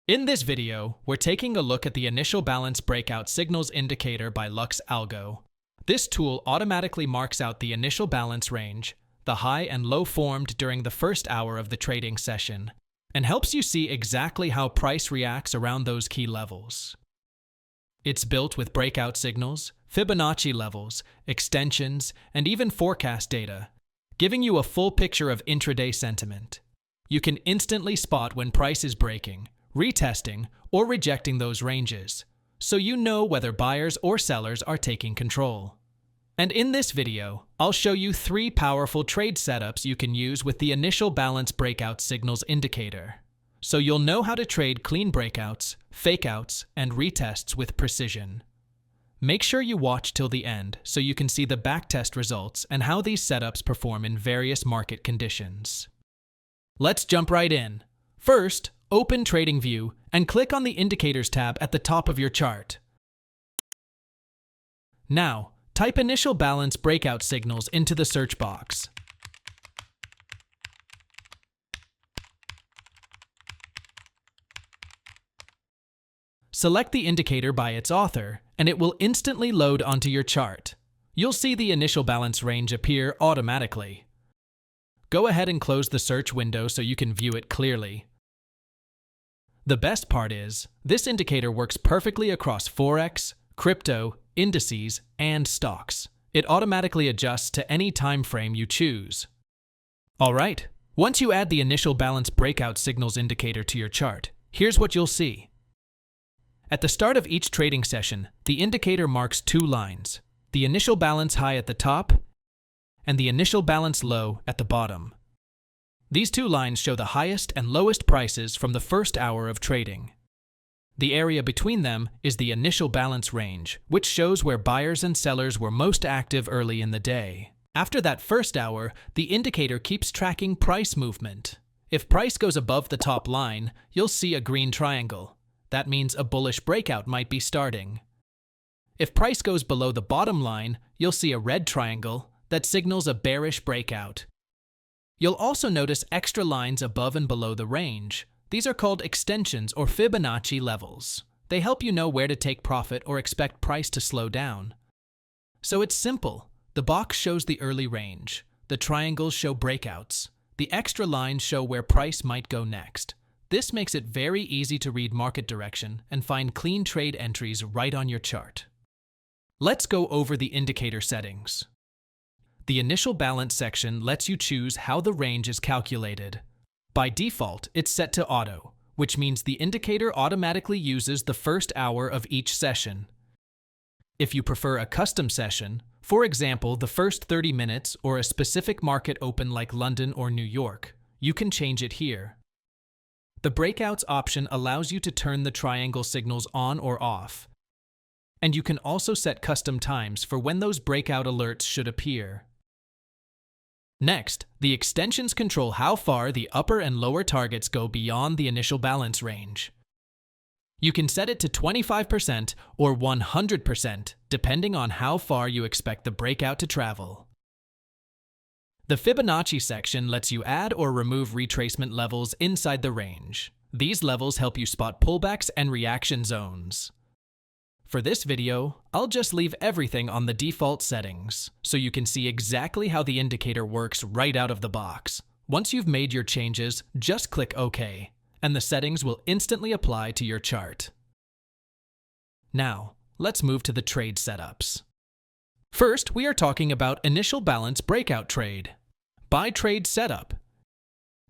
In this video, we're taking a look at the Initial Balance Breakout Signals indicator by LuxAlgo. This tool automatically marks out the initial balance range, the high and low formed during the first hour of the trading session, and helps you see exactly how price reacts around those key levels. It's built with breakout signals, Fibonacci levels, extensions, and even forecast data, giving you a full picture of intraday sentiment. You can instantly spot when price is breaking, retesting, or rejecting those ranges, so you know whether buyers or sellers are taking control. And in this video, I'll show you 3 powerful trade setups you can use with the Initial Balance Breakout Signals indicator, so you'll know how to trade clean breakouts, fakeouts, and retests with precision. Make sure you watch till the end so you can see the backtest results and how these setups perform in various market conditions. Let's jump right in. First, open TradingView and click on the Indicators tab at the top of your chart. Now, type Initial Balance Breakout Signals into the search box. Select the indicator by its author, and it will instantly load onto your chart. You'll see the initial balance range appear automatically. Go ahead and close the search window so you can view it clearly. The best part is, this indicator works perfectly across Forex, crypto, indices, and stocks. It automatically adjusts to any time frame you choose. Alright, once you add the Initial Balance Breakout Signals indicator to your chart, here's what you'll see. At the start of each trading session, the indicator marks 2 lines, the initial balance high at the top and the initial balance low at the bottom. These 2 lines show the highest and lowest prices from the first hour of trading. The area between them is the initial balance range, which shows where buyers and sellers were most active early in the day. After that first hour, the indicator keeps tracking price movement. If price goes above the top line, you'll see a green triangle. That means a bullish breakout might be starting. If price goes below the bottom line, you'll see a red triangle that signals a bearish breakout. You'll also notice extra lines above and below the range. These are called extensions or Fibonacci levels. They help you know where to take profit or expect price to slow down. So it's simple. The box shows the early range. The triangles show breakouts. The extra lines show where price might go next. This makes it very easy to read market direction and find clean trade entries right on your chart. Let's go over the indicator settings. The Initial Balance section lets you choose how the range is calculated. By default, it's set to Auto, which means the indicator automatically uses the first hour of each session. If you prefer a custom session, for example, the first 30 minutes or a specific market open like London or New York, you can change it here. The Breakouts option allows you to turn the triangle signals on or off. And you can also set custom times for when those breakout alerts should appear. Next, the extensions control how far the upper and lower targets go beyond the initial balance range. You can set it to 25% or 100% depending on how far you expect the breakout to travel. The Fibonacci section lets you add or remove retracement levels inside the range. These levels help you spot pullbacks and reaction zones. For this video, I'll just leave everything on the default settings, so you can see exactly how the indicator works right out of the box. Once you've made your changes, just click OK, and the settings will instantly apply to your chart. Now, let's move to the trade setups. First, we are talking about Initial Balance Breakout Trade. Buy Trade Setup.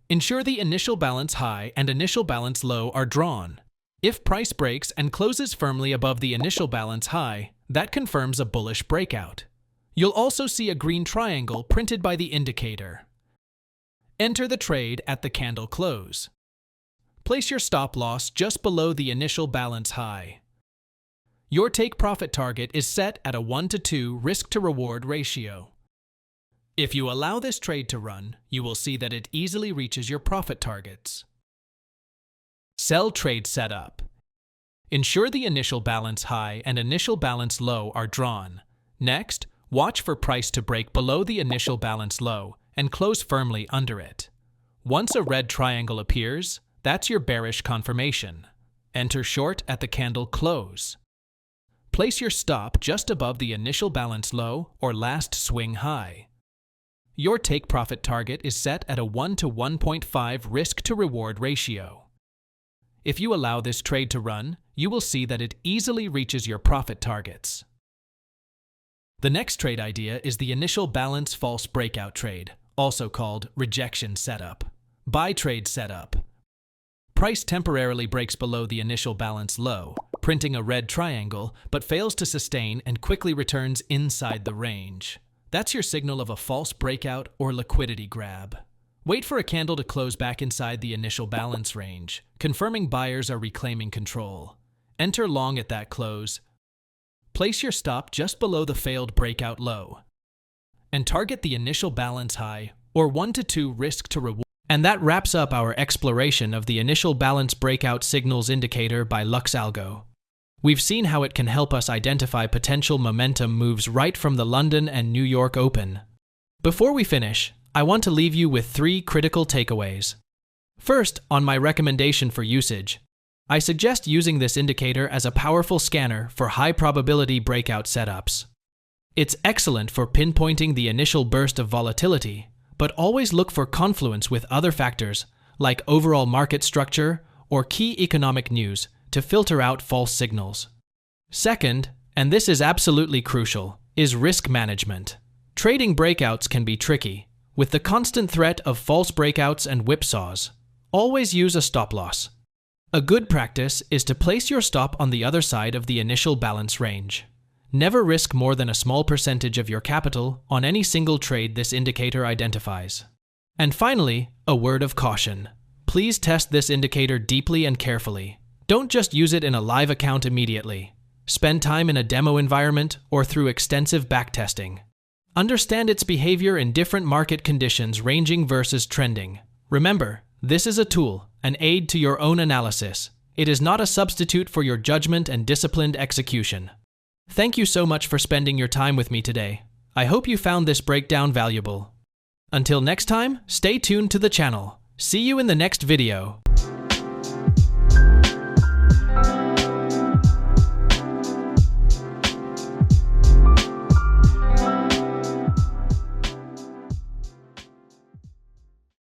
Ensure the initial balance high and initial balance low are drawn. If price breaks and closes firmly above the initial balance high, that confirms a bullish breakout. You'll also see a green triangle printed by the indicator. Enter the trade at the candle close. Place your stop loss just below the initial balance high. Your take profit target is set at a 1:2 risk-to-reward ratio. If you allow this trade to run, you will see that it easily reaches your profit targets. Sell Trade Setup. Ensure the initial balance high and initial balance low are drawn. Next, watch for price to break below the initial balance low and close firmly under it. Once a red triangle appears, that's your bearish confirmation. Enter short at the candle close. Place your stop just above the initial balance low or last swing high. Your take profit target is set at a 1 to 1.5 risk-to-reward ratio. If you allow this trade to run, you will see that it easily reaches your profit targets. The next trade idea is the initial balance false breakout trade, also called rejection setup. Buy trade setup. Price temporarily breaks below the initial balance low, printing a red triangle, but fails to sustain and quickly returns inside the range. That's your signal of a false breakout or liquidity grab. Wait for a candle to close back inside the initial balance range, confirming buyers are reclaiming control. Enter long at that close. Place your stop just below the failed breakout low, and target the initial balance high or 1 to 2 risk to reward. And that wraps up our exploration of the Initial Balance Breakout Signals indicator by LuxAlgo. We've seen how it can help us identify potential momentum moves right from the London and New York Open. Before we finish, I want to leave you with 3 critical takeaways. First, on my recommendation for usage, I suggest using this indicator as a powerful scanner for high-probability breakout setups. It's excellent for pinpointing the initial burst of volatility, but always look for confluence with other factors like overall market structure or key economic news to filter out false signals. Second, and this is absolutely crucial, is risk management. Trading breakouts can be tricky, with the constant threat of false breakouts and whipsaws. Always use a stop loss. A good practice is to place your stop on the other side of the initial balance range. Never risk more than a small percentage of your capital on any single trade this indicator identifies. And finally, a word of caution. Please test this indicator deeply and carefully. Don't just use it in a live account immediately. Spend time in a demo environment or through extensive backtesting. Understand its behavior in different market conditions ranging versus trending. Remember, this is a tool, an aid to your own analysis. It is not a substitute for your judgment and disciplined execution. Thank you so much for spending your time with me today. I hope you found this breakdown valuable. Until next time, stay tuned to the channel. See you in the next video.